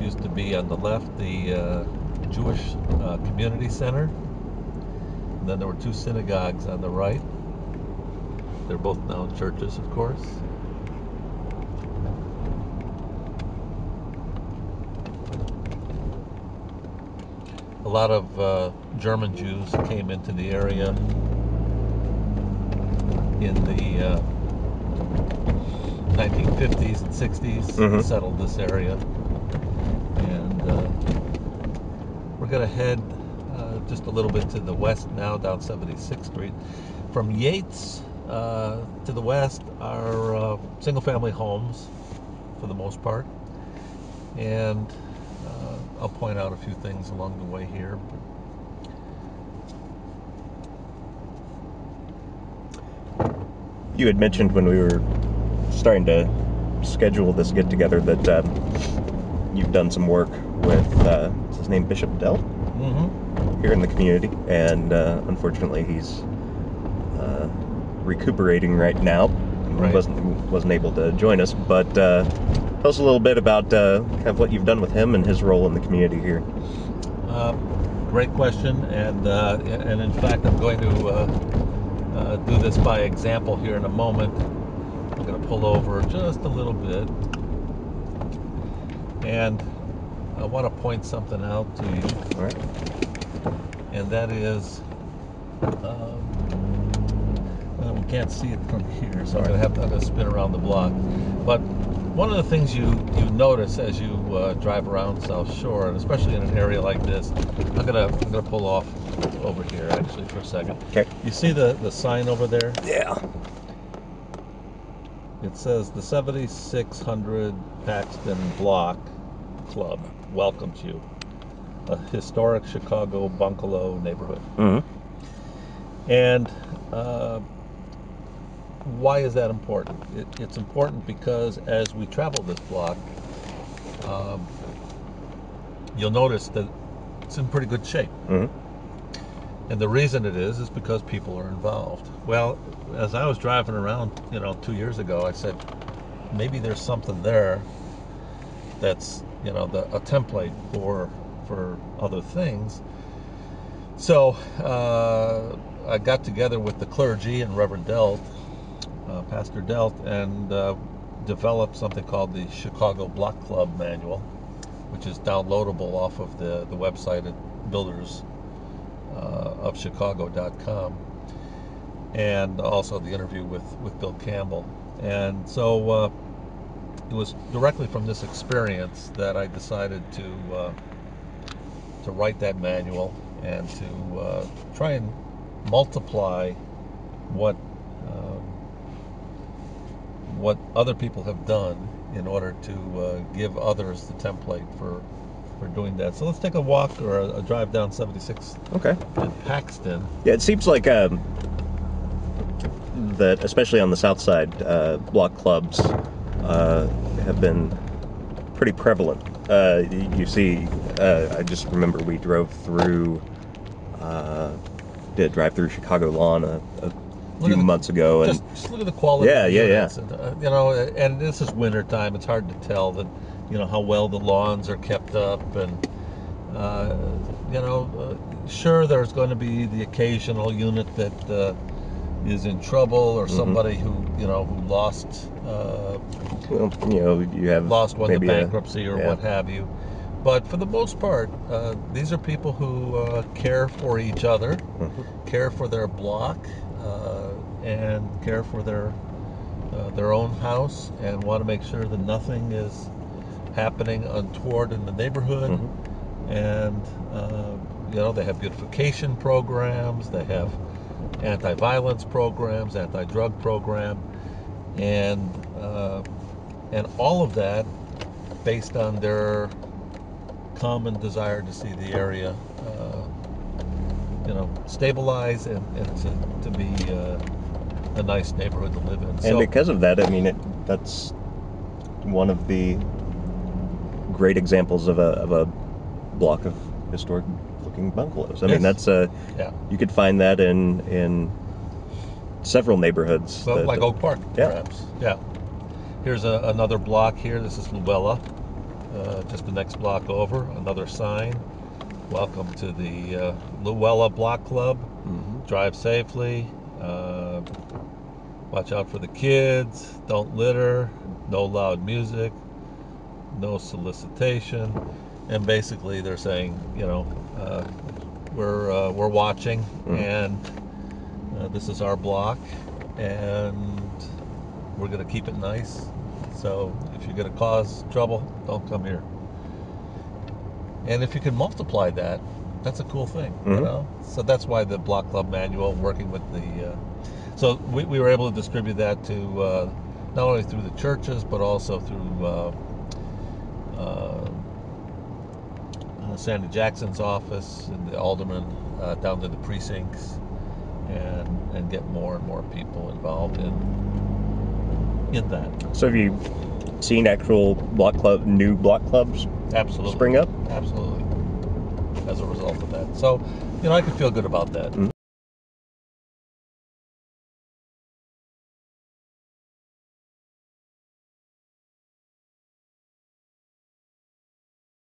used to be on the left the Jewish Community Center. And then there were two synagogues on the right. They're both now churches, of course. A lot of German Jews came into the area in the 1950s and 60s, and settled this area. And we're going to head just a little bit to the west now, down 76th Street. From Yates to the west are single-family homes, for the most part. And I'll point out a few things along the way here. You had mentioned when we were starting to schedule this get-together that you've done some work with, what's his name, Bishop Delt? Here in the community, and unfortunately he's recuperating right now. Right. Wasn't able to join us, but tell us a little bit about kind of what you've done with him and his role in the community here. Great question, and in fact I'm going to do this by example here in a moment. I'm going to pull over just a little bit, and I want to point something out to you. All right. And that is, we can't see it from here, so I'm going to spin around the block. But one of the things you notice as you drive around South Shore, and especially in an area like this, I'm gonna pull off over here actually for a second. Okay. You see the sign over there? Yeah. It says the 7600 Paxton Block Club welcomes you. A historic Chicago bungalow neighborhood. And why is that important? It's important because as we travel this block, you'll notice that it's in pretty good shape. And the reason it is because people are involved. Well, as I was driving around, 2 years ago, I said, maybe there's something there that's, a template for other things. So I got together with the clergy and Reverend Delt, Pastor Delt, and developed something called the Chicago Block Club Manual, which is downloadable off of the website at buildersofchicago.com, and also the interview with Bill Campbell. And so it was directly from this experience that I decided to write that manual and to try and multiply what other people have done in order to give others the template for doing that. So let's take a walk or a drive down 76th in Paxton. Yeah, it seems like that, especially on the south side, block clubs have been pretty prevalent. You see, I just remember we drove through, did drive through Chicago Lawn a few months ago, and just look at the quality. Yeah. And, and this is winter time. It's hard to tell that, how well the lawns are kept up, and sure, there's going to be the occasional unit that is in trouble, or somebody who lost. You have lost one to bankruptcy or what have you. But for the most part, these are people who care for each other, care for their block, and care for their own house, and want to make sure that nothing is happening untoward in the neighborhood. And they have beautification programs, they have anti-violence programs, anti-drug program, and all of that based on their common desire to see the area stabilize and to be a nice neighborhood to live in. And because of that, that's one of the great examples of a block of historic looking bungalows. That's you could find that in several neighborhoods. Well, like Oak Park, perhaps. Yeah. Here's another block here. This is Luella. just the next block over, another sign. Welcome to the Luella Block Club. Drive safely. Watch out for the kids. Don't litter. No loud music. No solicitation. And basically, they're saying, we're watching, and this is our block, and we're going to keep it nice. So if you're going to cause trouble, don't come here. And if you can multiply that, that's a cool thing, So that's why the Block Club Manual, working with the... so we were able to distribute that to not only through the churches, but also through Sandy Jackson's office and the alderman, down to the precincts, and get more and more people involved in that. So have you seen actual new block clubs Absolutely spring up? Absolutely, as a result of that. So, I can feel good about that.